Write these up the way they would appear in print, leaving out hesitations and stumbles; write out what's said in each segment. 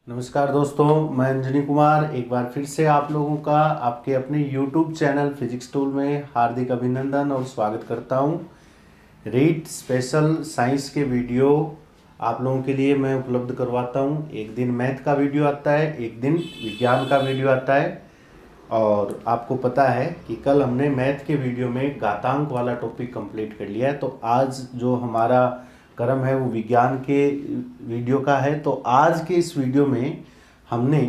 नमस्कार दोस्तों, मैं अंजनी कुमार एक बार फिर से आप लोगों का आपके अपने YouTube चैनल फिजिक्स टूल में हार्दिक अभिनंदन और स्वागत करता हूं। रीड स्पेशल साइंस के वीडियो आप लोगों के लिए मैं उपलब्ध करवाता हूं। एक दिन मैथ का वीडियो आता है, एक दिन विज्ञान का वीडियो आता है। और आपको पता है कि कल हमने मैथ के वीडियो में घातांक वाला टॉपिक कंप्लीट कर लिया है, तो आज जो हमारा क्रम है वो विज्ञान के वीडियो का है। तो आज के इस वीडियो में हमने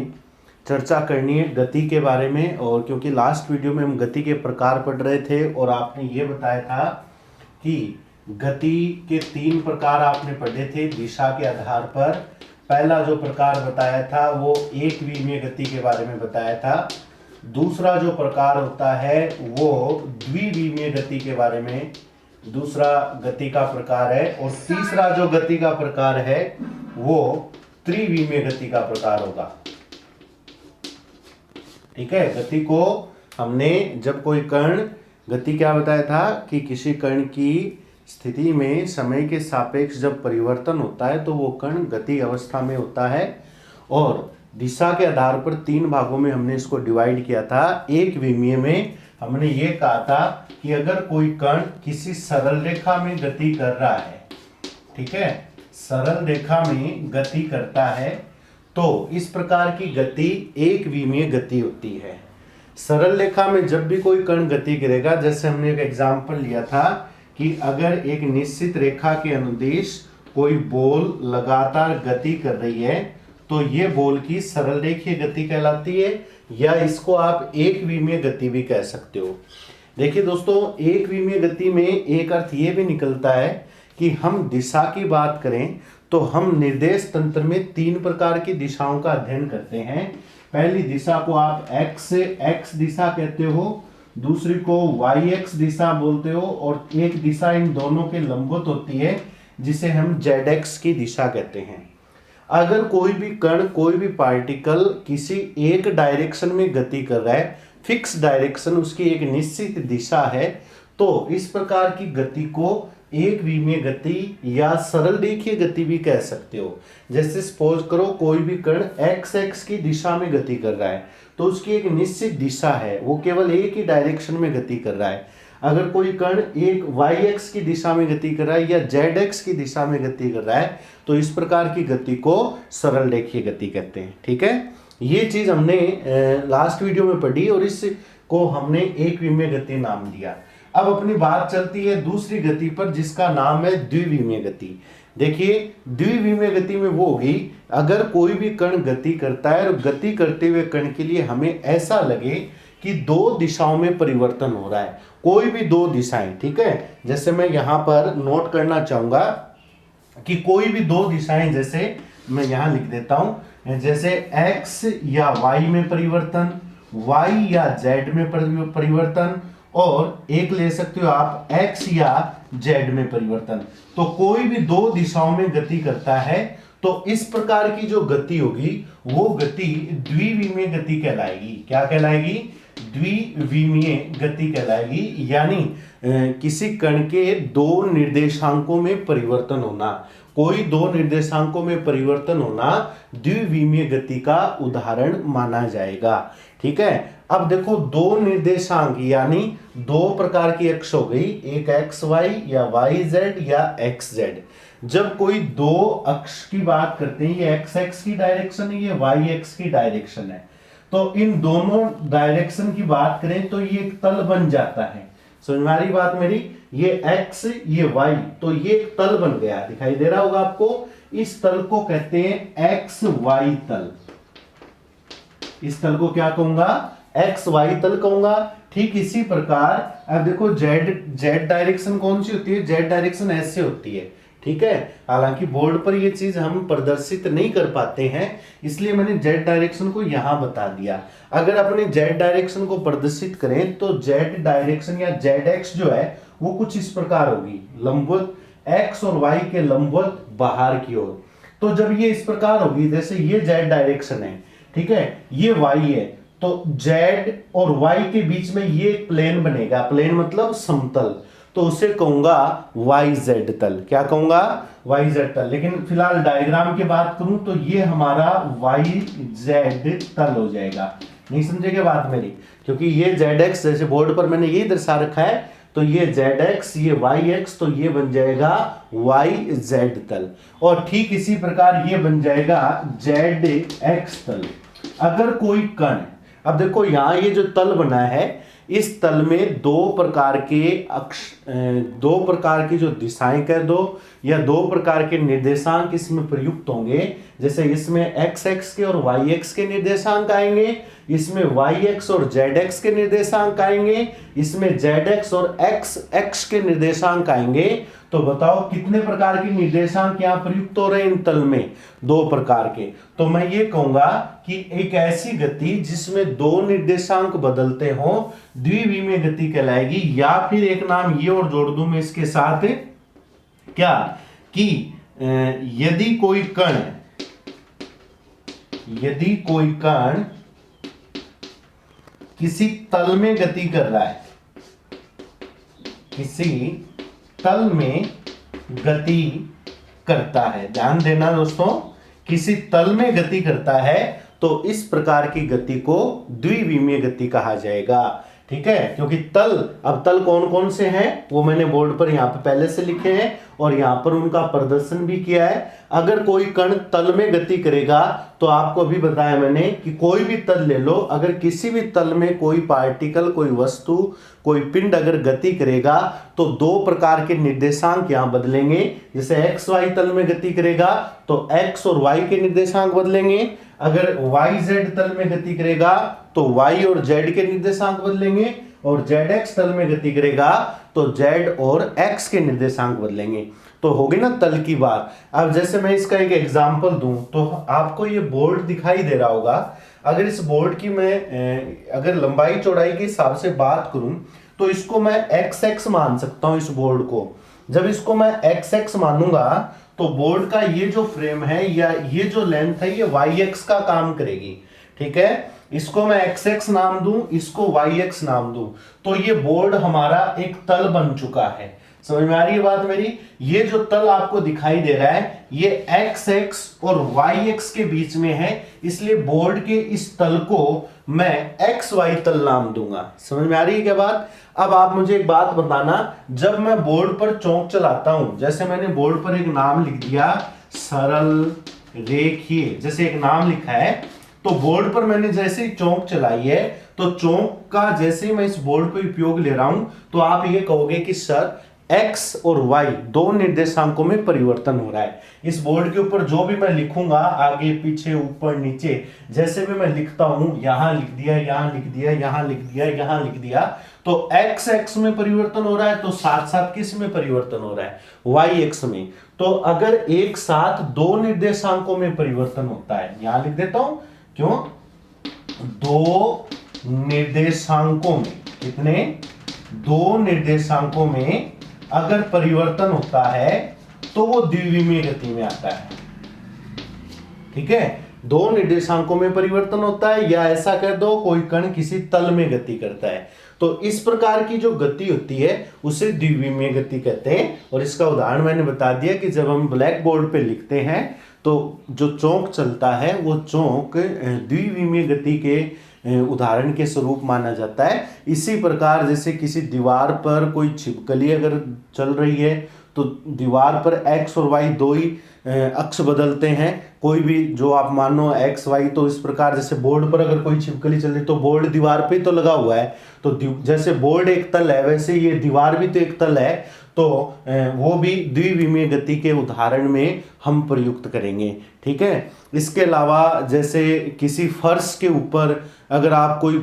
चर्चा करनी है गति के बारे में। और क्योंकि लास्ट वीडियो में हम गति के प्रकार पढ़ रहे थे और आपने ये बताया था कि गति के 3 प्रकार आपने पढ़े थे दिशा के आधार पर। पहला जो प्रकार बताया था वो एक विमीय गति के बारे में बताया था। दूसरा जो प्रकार होता है वो द्विविमीय गति के बारे में दूसरा गति का प्रकार है। और तीसरा जो गति का प्रकार है वो त्रिविमीय गति का प्रकार होगा। ठीक है, गति को हमने जब कोई कण गति क्या बताया था कि किसी कण की स्थिति में समय के सापेक्ष जब परिवर्तन होता है तो वो कण गति अवस्था में होता है। और दिशा के आधार पर 3 भागों में हमने इसको डिवाइड किया था। एक विमीय में हमने ये कहा था कि अगर कोई कण किसी सरल रेखा में गति कर रहा है, ठीक है, सरल रेखा में गति करता है तो इस प्रकार की गति एक विमीय गति होती है। सरल रेखा में जब भी कोई कण गति करेगा, जैसे हमने एक एग्जांपल लिया था कि अगर एक निश्चित रेखा के अनुदिश कोई बॉल लगातार गति कर रही है तो ये बॉल की सरल रेखीय गति कहलाती है, या इसको आप एक विमीय गति भी कह सकते हो। देखिए दोस्तों, एक विमीय गति में एक अर्थ ये भी निकलता है कि हम दिशा की बात करें तो हम निर्देश तंत्र में 3 प्रकार की दिशाओं का अध्ययन करते हैं। पहली दिशा को आप एक्स दिशा कहते हो, दूसरी को वाई एक्स दिशा बोलते हो, और एक दिशा इन दोनों के लंबवत होती है जिसे हम जेड एक्स की दिशा कहते हैं। अगर कोई भी कण, कोई भी पार्टिकल किसी एक डायरेक्शन में गति कर रहा है, फिक्स डायरेक्शन, उसकी एक निश्चित दिशा है, तो इस प्रकार की गति को एक विमीय गति या सरल रेखीय गति भी कह सकते हो। जैसे सपोज करो कोई भी कण एक्स की दिशा में गति कर रहा है तो उसकी एक निश्चित दिशा है, वो केवल एक ही डायरेक्शन में गति कर रहा है। अगर कोई कण एक वाई एक्स की दिशा में गति कर रहा है या जेड एक्स की दिशा में गति कर रहा है तो इस प्रकार की गति को सरल रेखीय गति कहते हैं। ठीक है, ये चीज हमने लास्ट वीडियो में पढ़ी और इसको हमने एक विमीय गति नाम दिया। अब अपनी बात चलती है दूसरी गति पर जिसका नाम है द्विविमीय गति। देखिए, द्विविमीय गति में वो होगी अगर कोई भी कण गति करता है और गति करते हुए कण के लिए हमें ऐसा लगे कि 2 दिशाओं में परिवर्तन हो रहा है, कोई भी 2 दिशाएं। ठीक है, जैसे मैं यहां पर नोट करना चाहूंगा कि कोई भी 2 दिशाएं, जैसे मैं यहां लिख देता हूं, जैसे x या y में परिवर्तन, y या z में परिवर्तन, और एक ले सकते हो आप x या z में परिवर्तन। तो कोई भी 2 दिशाओं में गति करता है तो इस प्रकार की जो गति होगी वो गति द्विविमीय गति कहलाएगी। क्या कहलाएगी? द्विविमीय गति कहलाएगी। यानी किसी कण के 2 निर्देशांकों में परिवर्तन होना, कोई 2 निर्देशांकों में परिवर्तन होना द्विविमीय गति का उदाहरण माना जाएगा। ठीक है, अब देखो 2 निर्देशांक यानी 2 प्रकार की अक्ष हो गई, एक एक्स वाई या वाई जेड या एक्स जेड। जब कोई 2 अक्ष की बात करते हैं, ये एक्स एक्स की डायरेक्शन है, ये वाई एक्स की डायरेक्शन है, तो इन दोनों डायरेक्शन की बात करें तो ये एक तल बन जाता है। समझ में आ रही बात मेरी? ये x ये y, तो ये एक तल बन गया, दिखाई दे रहा होगा आपको। इस तल को कहते हैं एक्स वाई तल। इस तल को क्या कहूंगा? एक्स वाई तल कहूंगा। ठीक इसी प्रकार अब देखो जेड डायरेक्शन कौन सी होती है? जेड डायरेक्शन ऐसे होती है। ठीक है, हालांकि बोर्ड पर ये चीज हम प्रदर्शित नहीं कर पाते हैं, इसलिए मैंने जेड डायरेक्शन को यहां बता दिया। अगर अपने जेड डायरेक्शन को प्रदर्शित करें तो जेड डायरेक्शन या जेड एक्स जो है वो कुछ इस प्रकार होगी, लंबवत एक्स और वाई के लंबवत बाहर की ओर। तो जब ये इस प्रकार होगी, जैसे ये जेड डायरेक्शन है, ठीक है, ये वाई है, तो जेड और वाई के बीच में ये एक प्लेन बनेगा। प्लेन मतलब समतल। तो उसे कहूंगा YZ तल। क्या कहूंगा? YZ तल। लेकिन फिलहाल डायग्राम की बात करूं तो ये हमारा YZ तल हो जाएगा। नहीं समझेगा बात मेरी? क्योंकि ये ZX जैसे बोर्ड पर मैंने ये दर्शा रखा है, तो ये ZX, ये YX, तो ये बन जाएगा YZ तल। और ठीक इसी प्रकार ये बन जाएगा ZX तल। अगर कोई कण, अब देखो यहां ये जो तल बना है, इस तल में दो प्रकार की जो दिशाएं कह दो या दो प्रकार के निर्देशांक इसमें प्रयुक्त होंगे। जैसे इसमें XX के और YX के निर्देशांक आएंगे, इसमें YX और ZX के निर्देशांक आएंगे, इसमें ZX और XX के निर्देशांक आएंगे। तो बताओ कितने प्रकार के निर्देशांक यहाँ प्रयुक्त हो रहे हैं इन तल में? दो प्रकार के। तो मैं ये कहूंगा कि एक ऐसी गति जिसमें दो निर्देशांक बदलते हो द्विविमीय गति कहलाएगी। या फिर एक नाम ये और जोड़ दूं मैं इसके साथ, क्या कि यदि कोई कण किसी तल में गति कर रहा है, किसी तल में गति करता है, ध्यान देना दोस्तों, किसी तल में गति करता है, तो इस प्रकार की गति को द्विविमीय गति कहा जाएगा। ठीक है, क्योंकि अब तल कौन कौन से हैं वो मैंने बोर्ड पर यहां पे पहले से लिखे हैं और यहां पर उनका प्रदर्शन भी किया है। अगर कोई कण तल में गति करेगा तो आपको अभी बताया मैंने कि कोई भी तल ले लो, अगर किसी भी तल में कोई पार्टिकल, कोई वस्तु, कोई पिंड अगर गति करेगा तो दो प्रकार के निर्देशांक यहां बदलेंगे। जैसे XY तल में गति करेगा तो X और Y के निर्देशांक बदलेंगे, अगर YZ तल में गति करेगा तो Y और Z के निर्देशांक बदलेंगे, और ZX तल में गति करेगा तो Z और X के निर्देशांक बदलेंगे। तो हो गई ना तल की बात। अब जैसे मैं इसका एक एग्जांपल दूं तो आपको ये बोर्ड दिखाई दे रहा होगा। अगर इस बोर्ड की मैं अगर लंबाई चौड़ाई के हिसाब से बात करूं तो इसको मैं XX मान सकता हूं। इस बोर्ड को जब इसको मैं XX मानूंगा तो बोर्ड का ये जो फ्रेम है या ये जो लेंथ है ये YX का काम करेगी। ठीक है, इसको मैं XX नाम दूं, इसको YX नाम दूं, तो ये बोर्ड हमारा एक तल बन चुका है। समझ में आ रही है बात मेरी? ये जो तल आपको दिखाई दे रहा है ये XX और YX के बीच में है, इसलिए बोर्ड के इस तल को मैं XY तल नाम दूंगा। समझ में आ रही है क्या बात? अब आप मुझे एक बात बताना, जब मैं बोर्ड पर चौक चलाता हूं, जैसे मैंने बोर्ड पर एक नाम लिख दिया सरल रेखीय, जैसे एक नाम लिखा है, तो बोर्ड पर मैंने जैसे ही चौक चलाई है तो चौक का जैसे ही मैं इस बोर्ड पर उपयोग ले रहा हूं तो आप ये कहोगे कि सर X और Y दो निर्देशांकों में परिवर्तन हो रहा है। इस बोर्ड के ऊपर जो भी मैं लिखूंगा, आगे पीछे ऊपर नीचे जैसे भी मैं लिखता हूं, यहां लिख दिया, यहां लिख दिया, यहां लिख दिया, यहां लिख दिया, तो X में परिवर्तन हो रहा है, तो साथ साथ किस में परिवर्तन हो रहा है? YX में। तो अगर एक साथ दो निर्देशांकों में परिवर्तन होता है, यहां लिख देता हूं, क्यों? दो निर्देशांकों में, कितने? दो निर्देशांकों में अगर परिवर्तन होता है तो वो द्विविमीय गति में आता है। ठीक है, दो निर्देशांकों में परिवर्तन होता है, या ऐसा कह दो कोई कण किसी तल में गति करता है, तो इस प्रकार की जो गति होती है उसे द्विविमीय गति कहते हैं। और इसका उदाहरण मैंने बता दिया कि जब हम ब्लैक बोर्ड पे लिखते हैं तो जो चौक चलता है वो चौक द्विविमीय गति के उदाहरण के स्वरूप माना जाता है। इसी प्रकार जैसे किसी दीवार पर कोई छिपकली अगर चल रही है तो दीवार पर X और Y दो ही अक्ष बदलते हैं, कोई भी जो आप मानो X Y, तो इस प्रकार जैसे बोर्ड पर अगर कोई छिपकली चल रही तो बोर्ड दीवार पे तो लगा हुआ है, तो जैसे बोर्ड एक तल है वैसे ये दीवार भी तो एक तल है, तो वो भी द्विविमीय गति के उदाहरण में हम प्रयुक्त करेंगे। ठीक है, इसके अलावा जैसे किसी फर्श के ऊपर अगर आप कोई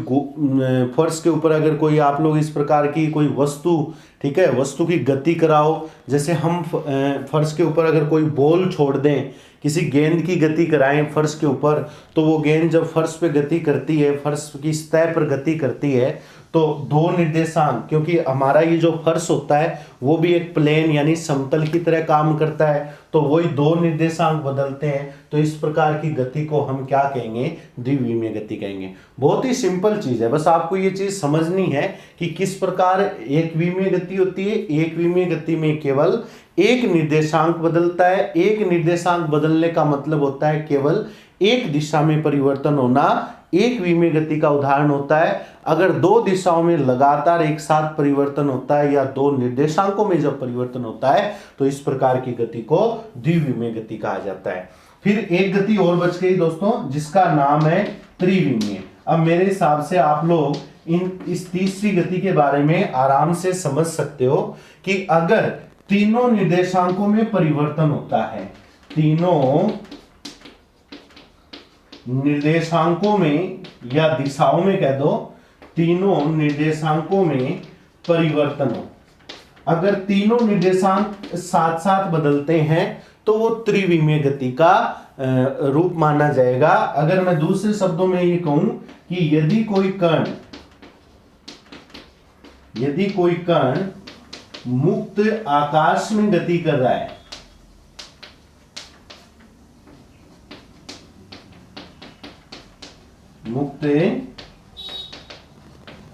फर्श के ऊपर अगर कोई आप लोग इस प्रकार की कोई वस्तु, ठीक है, वस्तु की गति कराओ, जैसे हम फर्श के ऊपर अगर कोई बॉल छोड़ दें, किसी गेंद की गति कराएं फर्श के ऊपर, तो वो गेंद जब फर्श पे गति करती है, फर्श की सतह पर गति करती है, तो दो निर्देशांक, क्योंकि हमारा ये जो फर्श होता है वो भी एक प्लेन यानी समतल की तरह काम करता है, तो वही दो निर्देशांक बदलते हैं, तो इस प्रकार की गति को हम क्या कहेंगे, द्विविमीय गति कहेंगे। बहुत ही सिंपल चीज है, बस आपको ये चीज समझनी है कि किस प्रकार एक विमीय गति होती है। एक विमीय गति में केवल एक निर्देशांक बदलता है। एक निर्देशांक बदलने का मतलब होता है केवल एक दिशा में परिवर्तन होना एक विमीय गति का उदाहरण होता है। अगर दो दिशाओं में लगातार एक साथ परिवर्तन होता है या दो निर्देशांकों में जब परिवर्तन होता है तो इस प्रकार की गति को द्विविमीय गति कहा जाता है। फिर एक गति और बच गई दोस्तों, जिसका नाम है त्रिविमीय। अब मेरे हिसाब से आप लोग इस तीसरी गति के बारे में आराम से समझ सकते हो कि अगर तीनों निर्देशांकों में परिवर्तन होता है, तीनों निर्देशांकों में या दिशाओं में कह दो, तीनों निर्देशांकों में परिवर्तन हो, अगर तीनों निर्देशांक साथ साथ बदलते हैं तो वो त्रिविमीय गति का रूप माना जाएगा। अगर मैं दूसरे शब्दों में ये कहूं कि यदि कोई कण मुक्त आकाश में गति कर रहा है, मुक्त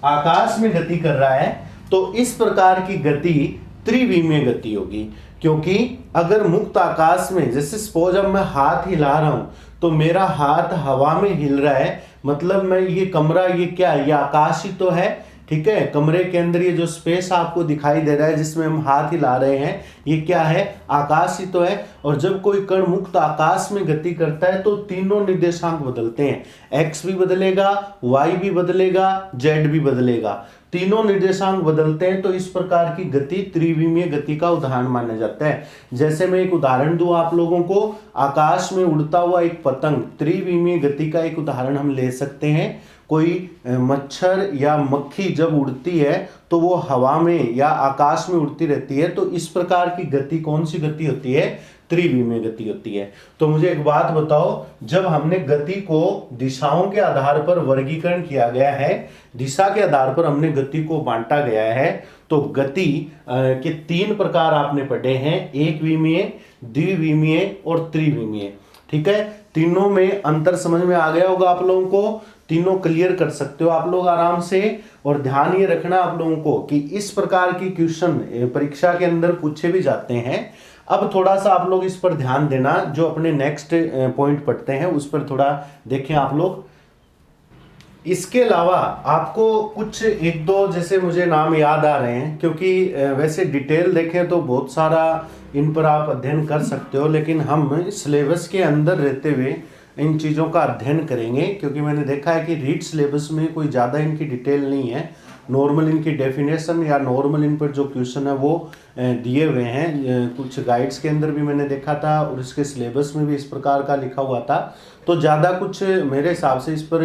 आकाश में गति कर रहा है, तो इस प्रकार की गति त्रिविमीय गति होगी। क्योंकि अगर मुक्त आकाश में, जैसे सपोज अब मैं हाथ हिला रहा हूं तो मेरा हाथ हवा में हिल रहा है, मतलब मैं ये कमरा, ये क्या है, ये आकाश ही तो है, ठीक है। कमरे के अंदर ये जो स्पेस आपको दिखाई दे रहा है जिसमें हम हाथ हिला रहे हैं, ये क्या है, आकाश ही तो है। और जब कोई कण मुक्त आकाश में गति करता है तो तीनों निर्देशांक बदलते हैं, एक्स भी बदलेगा, वाई भी बदलेगा, जेड भी बदलेगा, तीनों निर्देशांक बदलते हैं, तो इस प्रकार की गति त्रिविमीय गति का उदाहरण माना जाता है। जैसे मैं एक उदाहरण दूं आप लोगों को, आकाश में उड़ता हुआ एक पतंग त्रिविमीय गति का एक उदाहरण हम ले सकते हैं। कोई मच्छर या मक्खी जब उड़ती है तो वो हवा में या आकाश में उड़ती रहती है, तो इस प्रकार की गति कौन सी गति होती है, त्रिविमीय गति होती है। तो मुझे एक बात बताओ, जब हमने गति को दिशाओं के आधार पर वर्गीकरण किया गया है, दिशा के आधार पर हमने गति को बांटा गया है, तो गति के तीन प्रकार आपने पढ़े हैं, एक विमीय, द्विविमीय और त्रिविमीय, ठीक है। तीनों में अंतर समझ में आ गया होगा आप लोगों को, तीनों क्लियर कर सकते हो आप लोग आराम से। और ध्यान ये रखना आप लोगों को कि इस प्रकार की क्वेश्चन परीक्षा के अंदर पूछे भी जाते हैं। अब थोड़ा सा आप लोग इस पर ध्यान देना, जो अपने नेक्स्ट पॉइंट पढ़ते हैं उस पर थोड़ा देखें आप लोग। इसके अलावा आपको कुछ एक दो जैसे मुझे नाम याद आ रहे हैं, क्योंकि वैसे डिटेल देखें तो बहुत सारा इन पर आप अध्ययन कर सकते हो, लेकिन हम सिलेबस के अंदर रहते हुए इन चीज़ों का अध्ययन करेंगे, क्योंकि मैंने देखा है कि रीड सिलेबस में कोई ज़्यादा इनकी डिटेल नहीं है। नॉर्मल इनकी डेफिनेशन या नॉर्मल इन पर जो क्वेश्चन है वो दिए हुए हैं, कुछ गाइड्स के अंदर भी मैंने देखा था और इसके सिलेबस में भी इस प्रकार का लिखा हुआ था। तो ज़्यादा कुछ मेरे हिसाब से इस पर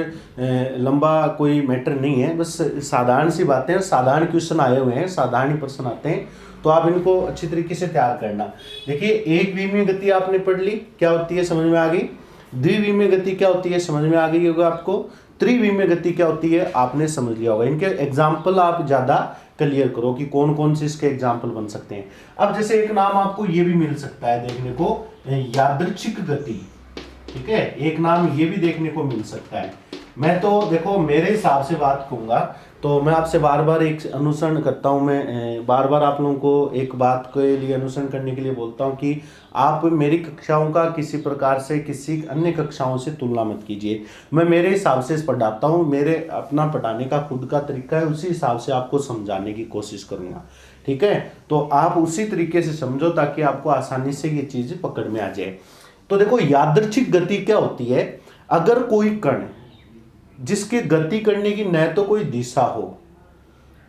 लंबा कोई मैटर नहीं है, बस साधारण सी बातें, साधारण क्वेश्चन आए हुए हैं, साधारण ही प्रश्न आते हैं, तो आप इनको अच्छी तरीके से तैयार करना। देखिए, एक विमीय गति आपने पढ़ ली, क्या होती है समझ में आ गई। द्विविमीय गति क्या होती है समझ में आ गई होगा आपको। त्रिविमीय गति क्या होती है आपने समझ लिया होगा। इनके एग्जाम्पल आप ज़्यादा क्लियर करो कि कौन कौन से इसके एग्जाम्पल बन सकते हैं। अब जैसे एक नाम आपको ये भी मिल सकता है देखने को, यादृच्छिक गति, ठीक है, एक नाम ये भी देखने को मिल सकता है। मैं तो देखो मेरे हिसाब से बात कहूँगा, तो मैं आपसे बार बार एक अनुसरण करता हूँ, मैं बार बार आप लोगों को एक बात के लिए अनुसरण करने के लिए बोलता हूँ कि आप मेरी कक्षाओं का किसी प्रकार से किसी अन्य कक्षाओं से तुलना मत कीजिए। मैं मेरे हिसाब से पढ़ाता हूँ, मेरे अपना पढ़ाने का खुद का तरीका है, उसी हिसाब से आपको समझाने की कोशिश करूँगा, ठीक है। तो आप उसी तरीके से समझो ताकि आपको आसानी से ये चीज़ पकड़ में आ जाए। तो देखो, यादृच्छिक गति क्या होती है, अगर कोई कण जिसके गति करने की न तो कोई दिशा हो,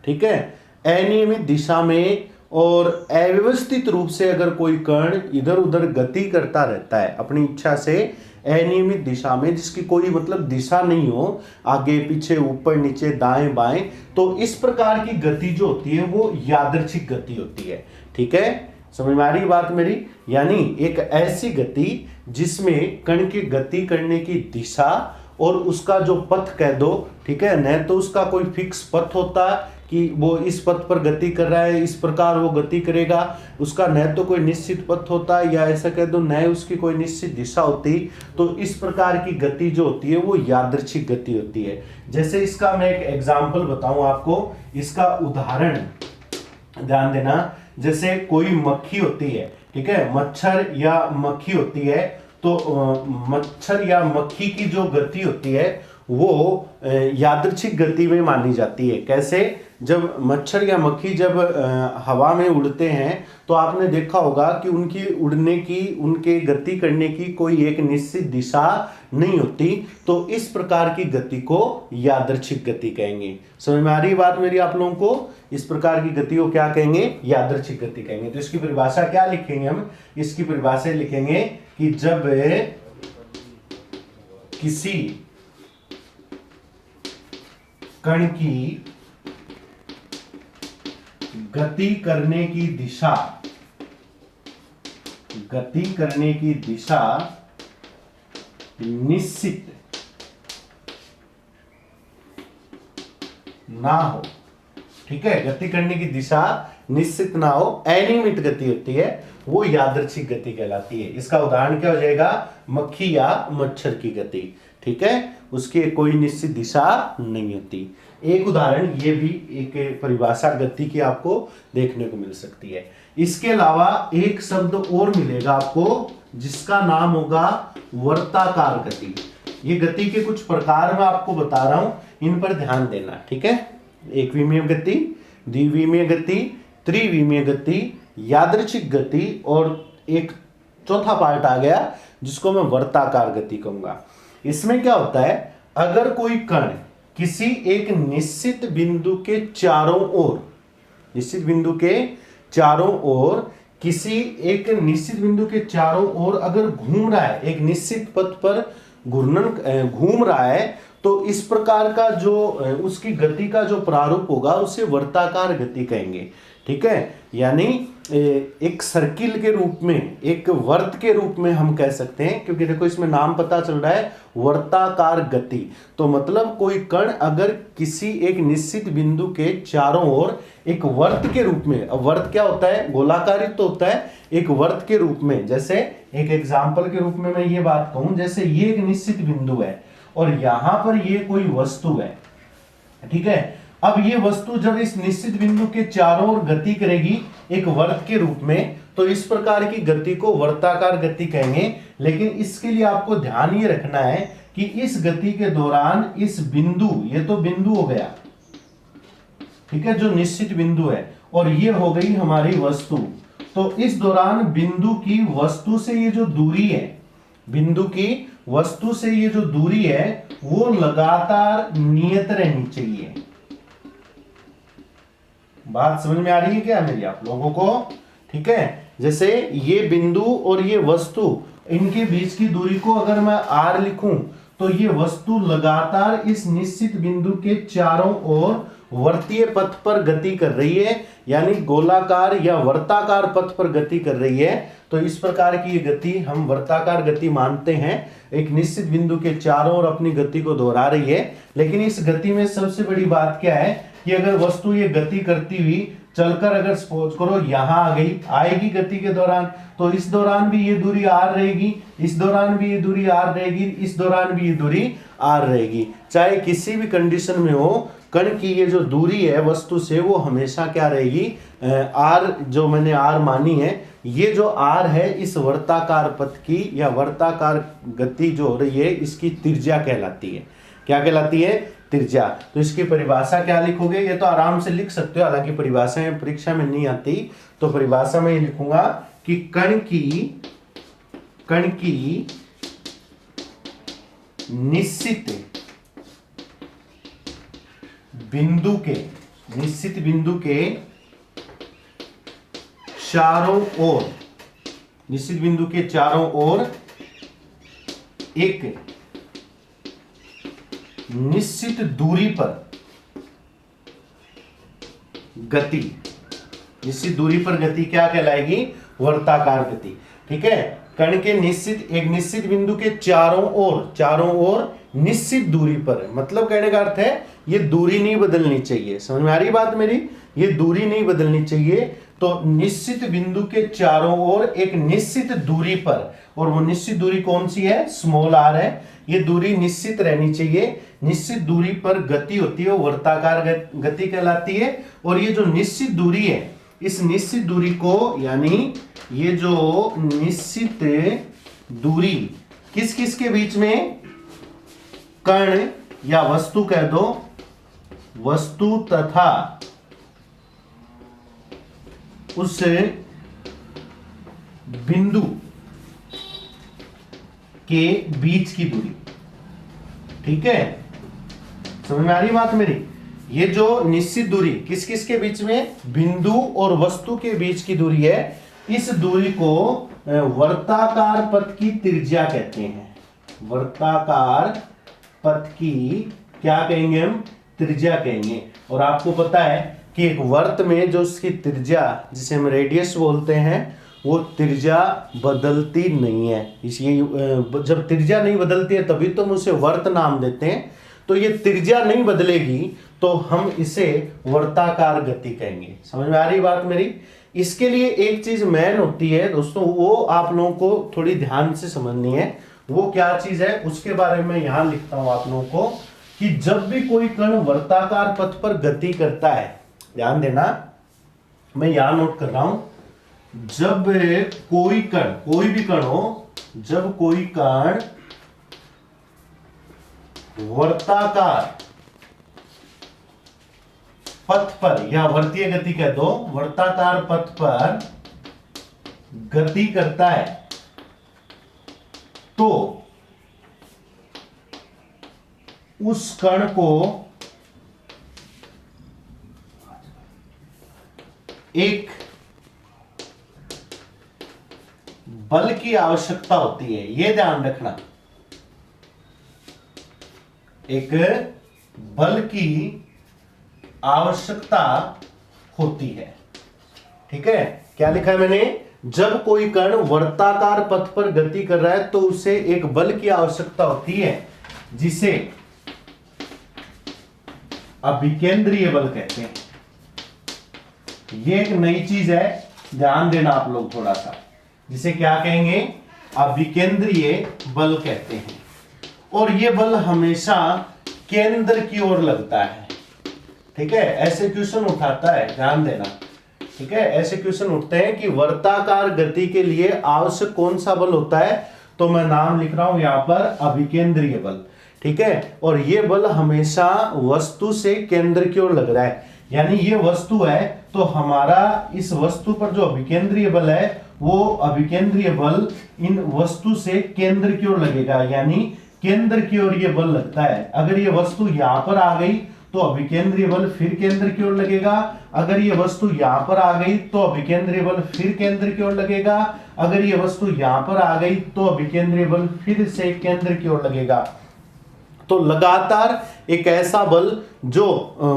ठीक है, अनियमित दिशा में और अव्यवस्थित रूप से अगर कोई कण इधर उधर गति करता रहता है अपनी इच्छा से अनियमित दिशा में, जिसकी कोई मतलब दिशा नहीं हो, आगे पीछे ऊपर नीचे दाएं बाएं, तो इस प्रकार की गति जो होती है वो यादृच्छिक गति होती है, ठीक है। समझ में आ रही बात मेरी। यानी एक ऐसी गति जिसमें कण की गति करने की दिशा और उसका जो पथ कह दो, ठीक है। न तो उसका कोई फिक्स पथ होता कि वो इस पथ पर गति कर रहा है, इस प्रकार वो गति करेगा, उसका न तो कोई निश्चित पथ होता, या ऐसा कह दो न उसकी कोई निश्चित दिशा होती। तो इस प्रकार की गति जो होती है वो यादृच्छिक गति होती है। जैसे इसका मैं एक एग्जाम्पल बताऊं आपको, इसका उदाहरण ध्यान देना। जैसे कोई मक्खी होती है, ठीक है, मच्छर या मक्खी होती है, तो मच्छर या मक्खी की जो गति होती है वो यादृच्छिक गति में मानी जाती है। कैसे? जब मच्छर या मक्खी जब हवा में उड़ते हैं तो आपने देखा होगा कि उनकी उड़ने की, उनके गति करने की कोई एक निश्चित दिशा नहीं होती। तो इस प्रकार की गति को यादृच्छिक गति कहेंगे। समझ में आ रही बात मेरी आप लोगों को? इस प्रकार की गति को क्या कहेंगे? यादृच्छिक गति कहेंगे। तो इसकी परिभाषा क्या लिखेंगे हम? इसकी परिभाषा लिखेंगे कि जब किसी कण की गति करने की दिशा निश्चित ना हो, ठीक है, गति करने की दिशा निश्चित ना हो, अनियमित गति होती है, वो यादृच्छिक गति कहलाती है। इसका उदाहरण क्या हो जाएगा? मक्खी या मच्छर की गति, ठीक है, उसकी कोई निश्चित दिशा नहीं होती। एक उदाहरण ये भी एक परिभाषा गति की आपको देखने को मिल सकती है। इसके अलावा एक शब्द और मिलेगा आपको जिसका नाम होगा वर्ताकार गति। ये गति के कुछ प्रकार मैं आपको बता रहा हूं, इन पर ध्यान देना, ठीक है। एकविमीय गति, द्विविमीय गति, त्रिविमीय गति, यादृच्छिक गति, और एक चौथा पार्ट आ गया जिसको मैं वर्ताकार गति कहूंगा। इसमें क्या होता है? अगर कोई कण किसी एक निश्चित बिंदु के चारों ओर, किसी एक निश्चित बिंदु के चारों ओर अगर घूम रहा है, एक निश्चित पथ पर घूम रहा है, तो इस प्रकार का जो उसकी गति का जो प्रारूप होगा उसे वर्ताकार गति कहेंगे, ठीक है। यानी एक सर्किल के रूप में, एक वर्त के रूप में हम कह सकते हैं, क्योंकि देखो इसमें नाम पता चल रहा है वर्ताकार गति। तो मतलब कोई कण अगर किसी एक निश्चित बिंदु के चारों ओर एक वर्त के रूप में, अब वर्त क्या होता है? गोलाकारित तो होता है, एक वर्त के रूप में। जैसे एक एग्जाम्पल के रूप में मैं ये बात कहूं, जैसे ये एक निश्चित बिंदु है और यहां पर ये कोई वस्तु है, ठीक है। अब ये वस्तु जब इस निश्चित बिंदु के चारों ओर गति करेगी एक वर्त के रूप में, तो इस प्रकार की गति को वर्ताकार गति कहेंगे। लेकिन इसके लिए आपको ध्यान ये रखना है कि इस गति के दौरान इस बिंदु, ये तो बिंदु हो गया, ठीक है, जो निश्चित बिंदु है, और ये हो गई हमारी वस्तु। तो इस दौरान बिंदु की वस्तु से ये जो दूरी है, बिंदु की वस्तु से ये जो दूरी है वो लगातार नियत रहनी चाहिए। बात समझ में आ रही है क्या मेरी आप लोगों को? ठीक है, जैसे ये बिंदु और ये वस्तु, इनके बीच की दूरी को अगर मैं r लिखूं तो ये वस्तु लगातार इस निश्चित बिंदु के चारों ओर वर्तीय पथ पर गति कर रही है, यानी गोलाकार या वर्ताकार पथ पर गति कर रही है। तो इस प्रकार की ये गति हम वर्ताकार गति मानते हैं। एक निश्चित बिंदु के चारों ओर अपनी गति को दोहरा रही है। लेकिन इस गति में सबसे बड़ी बात क्या है कि अगर वस्तु ये गति करती हुई चलकर अगर सपोज करो यहां आ गई, आएगी गति के दौरान, तो इस दौरान भी ये दूरी r रहेगी, इस दौरान भी ये दूरी r रहेगी, इस दौरान भी ये दूरी r रहेगी। चाहे किसी भी कंडीशन में हो, कण की ये जो दूरी है वस्तु से वो हमेशा क्या रहेगी? r, जो मैंने r मानी है, ये जो r है इस वर्ताकार पथ की या वर्ताकार गति जो हो रही है इसकी त्रिज्या कहलाती है। क्या कहलाती है? त्रिज्या। तो इसकी परिभाषा क्या लिखोगे? ये तो आराम से लिख सकते हो, हालांकि परिभाषाएं परीक्षा में नहीं आती। तो परिभाषा में लिखूंगा कि कण की निश्चित बिंदु के चारों ओर एक निश्चित दूरी पर गति, निश्चित दूरी पर गति क्या कहलाएगी? वर्ताकार गति। ठीक है, कण के एक निश्चित बिंदु के चारों ओर निश्चित दूरी पर है। मतलब कहने का अर्थ है ये दूरी नहीं बदलनी चाहिए। समझ में आ रही बात मेरी? ये दूरी नहीं बदलनी चाहिए। तो निश्चित बिंदु के चारों ओर एक निश्चित दूरी पर, और वो निश्चित दूरी कौन सी है? स्मॉल आर है। ये दूरी निश्चित रहनी चाहिए। निश्चित दूरी पर गति होती है वो वर्ताकार गति कहलाती है। और ये जो निश्चित दूरी है, इस निश्चित दूरी को, यानी ये जो निश्चित दूरी किस किस के बीच में? कण या वस्तु कह दो, वस्तु तथा उस बिंदु के बीच की दूरी। ठीक है, समझ में आ रही बात मेरी? ये जो निश्चित दूरी किस किस के बीच में? बिंदु और वस्तु के बीच की दूरी है। इस दूरी को वर्ताकार पथ की त्रिज्या कहते हैं। वर्ताकार पथ की क्या कहेंगे हम? त्रिज्या कहेंगे। और आपको पता है कि एक वर्त में जो उसकी त्रिज्या, जिसे हम रेडियस बोलते हैं, वो त्रिज्या बदलती नहीं है। इसलिए जब त्रिज्या नहीं बदलती है तभी तो हम उसे वर्त नाम देते हैं। तो ये त्रिज्या नहीं बदलेगी तो हम इसे वर्ताकार गति कहेंगे। समझ में आ रही बात मेरी? इसके लिए एक चीज मेन होती है दोस्तों, वो आप लोगों को थोड़ी ध्यान से समझनी है। वो क्या चीज है उसके बारे में यहां लिखता हूं आप लोगों को, कि जब भी कोई कण वर्ताकार पथ पर गति करता है, ध्यान देना, मैं यहां नोट कर रहा हूं, जब कोई कण, कोई भी कण हो, जब कोई कण वर्ताकार पथ पर, या वर्तीय गति कह दो, वर्ताकार पथ पर गति करता है, तो उस कण को एक बल की आवश्यकता होती है। यह ध्यान रखना, एक बल की आवश्यकता होती है। ठीक है, क्या लिखा है मैंने? जब कोई कण वर्ताकार पथ पर गति कर रहा है तो उसे एक बल की आवश्यकता होती है, जिसे अभिकेंद्रीय बल कहते हैं। ये एक नई चीज है, ध्यान देना आप लोग थोड़ा सा। जिसे क्या कहेंगे? अभिकेंद्रीय बल कहते हैं। और ये बल हमेशा केंद्र की ओर लगता है। ठीक है, ऐसे क्वेश्चन उठाता है, ध्यान देना। ठीक है, ऐसे क्वेश्चन उठते हैं कि वर्ताकार गति के लिए आवश्यक कौन सा बल होता है, तो मैं नाम लिख रहा हूं यहां पर अभिकेंद्रीय बल। ठीक है, और ये बल हमेशा वस्तु से केंद्र की ओर लग रहा है। यानी ये वस्तु है तो हमारा इस वस्तु पर जो अभिकेंद्रीय बल है, वो अभिकेंद्रीय बल इन वस्तु से केंद्र की ओर लगेगा, यानी केंद्र की ओर ये बल लगता है। अगर ये वस्तु यहां पर आ गई तो अभिकेंद्रीय बल फिर केंद्र की ओर लगेगा। अगर ये वस्तु यहां पर आ गई तो अभिकेंद्रीय बल फिर केंद्र की ओर लगेगा। अगर ये वस्तु यहां पर आ गई तो अभिकेंद्रीय बल फिर से केंद्र की ओर लगेगा। तो लगातार एक ऐसा बल जो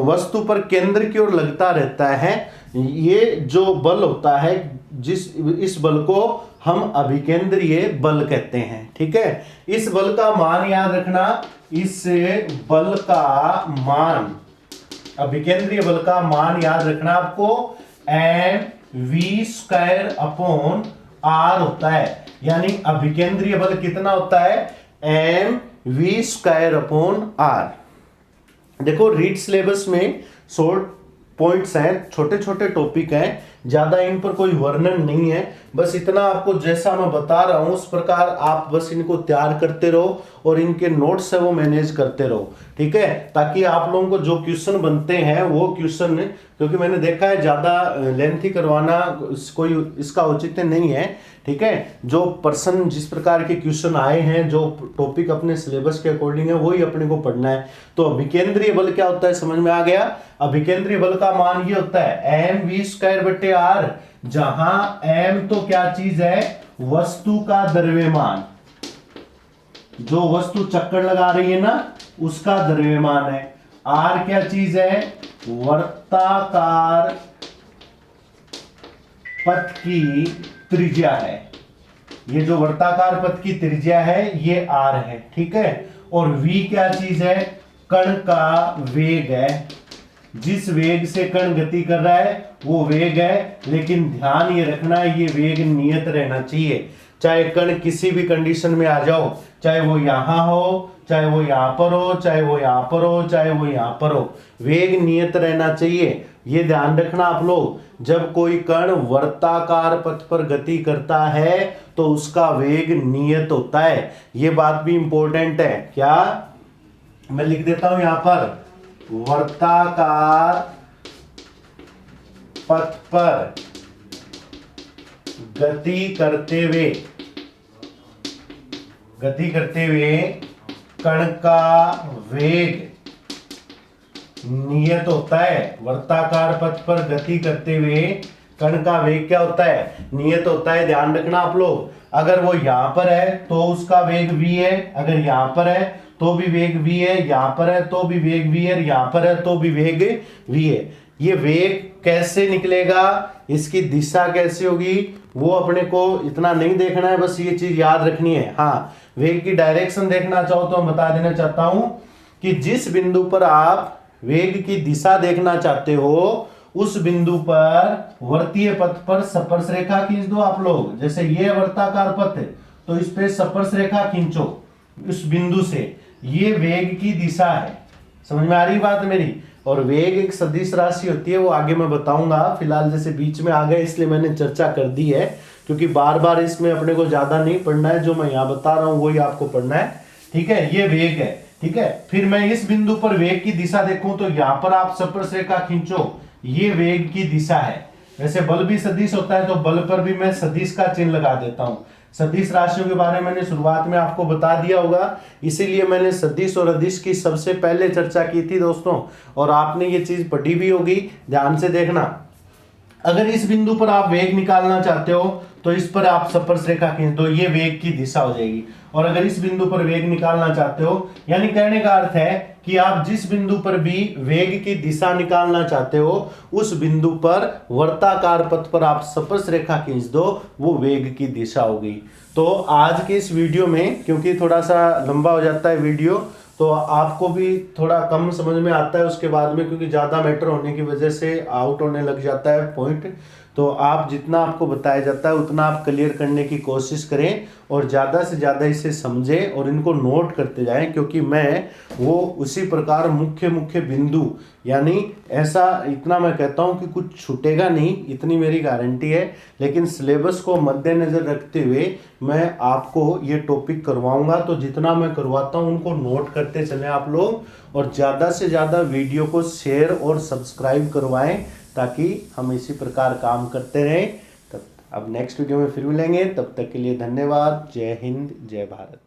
वस्तु पर केंद्र की ओर लगता रहता है, ये जो बल होता है, इस बल को हम अभिकेंद्रीय बल कहते हैं। ठीक है, इस बल का मान याद रखना। इस बल का मान, अभिकेंद्रीय बल का मान याद रखना आपको, mv² अपॉन r होता है। यानी अभिकेंद्रीय बल कितना होता है? mv² upon r। देखो रीड सिलेबस में शॉर्ट पॉइंट्स हैं, छोटे छोटे टॉपिक हैं, ज्यादा इन पर कोई वर्णन नहीं है। बस इतना आपको जैसा मैं बता रहा हूं उस प्रकार आप बस इनको तैयार करते रहो और इनके नोट्स है वो मैनेज करते रहो। ठीक है, ताकि आप लोगों को जो क्वेश्चन बनते हैं वो क्वेश्चन, क्योंकि मैंने देखा है ज्यादा लेंथी करवाना कोई इसका औचित्य नहीं है। ठीक है, जो पर्सन जिस प्रकार के क्वेश्चन आए हैं, जो टॉपिक अपने सिलेबस के अकॉर्डिंग है, वही अपने को पढ़ना है। तो अभिकेंद्रीय बल क्या होता है समझ में आ गया? अभिकेंद्रीय बल का मान ये होता है mv²/r, जहां m तो क्या चीज है? वस्तु का द्रव्यमान, जो वस्तु चक्कर लगा रही है ना उसका द्रव्यमान है। r क्या चीज है? वर्ताकार पथ की त्रिज्या है। ये जो वर्ताकार पथ की त्रिज्या है ये r है। ठीक है, और v क्या चीज है, कण का वेग है। जिस वेग से कण गति कर रहा है वो वेग है, लेकिन ध्यान ये रखना है ये वेग नियत रहना चाहिए। चाहे कण किसी भी कंडीशन में आ जाओ, चाहे वो यहां हो, चाहे वो यहां पर हो, चाहे वो यहां पर हो, चाहे वो यहां पर हो, वेग नियत रहना चाहिए। ये ध्यान रखना आप लोग। जब कोई कण वर्ताकार पथ पर गति करता है तो उसका वेग नियत होता है। ये बात भी इंपॉर्टेंट है। क्या, मैं लिख देता हूं यहां पर, वर्ताकार पथ पर गति करते हुए कण का वेग नियत होता है। वर्ताकार पथ पर गति करते हुए कण का वेग क्या होता है, नियत होता है। ध्यान रखना आप लोग। अगर वो यहां पर है तो उसका वेग v है, अगर यहां पर है तो भी वेग v है, यहां पर है तो भी वेग v है, यहां पर है तो भी वेग v है। ये वेग कैसे निकलेगा, इसकी दिशा कैसे होगी, वो अपने को इतना नहीं देखना है, बस ये चीज याद रखनी है। हाँ, वेग की डायरेक्शन देखना चाहो तो मैं बता देना चाहता हूं कि जिस बिंदु पर आप वेग की दिशा देखना चाहते हो उस बिंदु पर वर्तीय पथ पर स्पर्श रेखा खींच दो आप लोग। जैसे ये वर्ताकार पथ है तो इस पे स्पर्श रेखा खींचो उस बिंदु से, ये वेग की दिशा है। समझ में आ रही बात मेरी। और वेग एक सदिश राशि होती है, वो आगे मैं बताऊंगा। फिलहाल जैसे बीच में आ गए इसलिए मैंने चर्चा कर दी है, क्योंकि बार बार इसमें अपने को ज्यादा नहीं पढ़ना है। जो मैं यहाँ बता रहा हूँ वही आपको पढ़ना है, ठीक है। ये वेग है, ठीक है। फिर मैं इस बिंदु पर वेग की दिशा देखूं तो यहाँ पर आप स्पर्श रेखा खींचो, ये वेग की दिशा है। वैसे बल भी सदिश होता है तो बल पर भी मैं सदिश का चिन्ह लगा देता हूं। सदिश राशियों के बारे में मैंने शुरुआत में आपको बता दिया होगा, इसीलिए मैंने सदिश और अदिश की सबसे पहले चर्चा की थी दोस्तों, और आपने ये चीज पढ़ी भी होगी। ध्यान से देखना। अगर इस बिंदु पर आप वेग निकालना चाहते हो तो इस पर आप स्पर्श रेखा खींच दो, ये वेग की दिशा हो जाएगी। और अगर इस बिंदु पर वेग निकालना चाहते हो, यानी कहने का अर्थ है कि आप जिस बिंदु पर भी वेग की दिशा निकालना चाहते हो उस बिंदु पर वर्ताकार पथ पर आप स्पर्श रेखा खींच दो, वो वेग की दिशा होगी। तो आज के इस वीडियो में, क्योंकि थोड़ा सा लंबा हो जाता है वीडियो तो आपको भी थोड़ा कम समझ में आता है उसके बाद में, क्योंकि ज़्यादा मैटर होने की वजह से आउट होने लग जाता है पॉइंट। तो आप जितना आपको बताया जाता है उतना आप क्लियर करने की कोशिश करें और ज़्यादा से ज़्यादा इसे समझें और इनको नोट करते जाएं, क्योंकि मैं वो उसी प्रकार मुख्य मुख्य बिंदु, यानी ऐसा इतना मैं कहता हूं कि कुछ छूटेगा नहीं, इतनी मेरी गारंटी है। लेकिन सिलेबस को मद्देनजर रखते हुए मैं आपको ये टॉपिक करवाऊंगा, तो जितना मैं करवाता हूं उनको नोट करते चलें आप लोग, और ज़्यादा से ज़्यादा वीडियो को शेयर और सब्सक्राइब करवाएं ताकि हम इसी प्रकार काम करते रहें। तब अब नेक्स्ट वीडियो में फिर मिलेंगे, तब तक के लिए धन्यवाद। जय हिंद, जय भारत।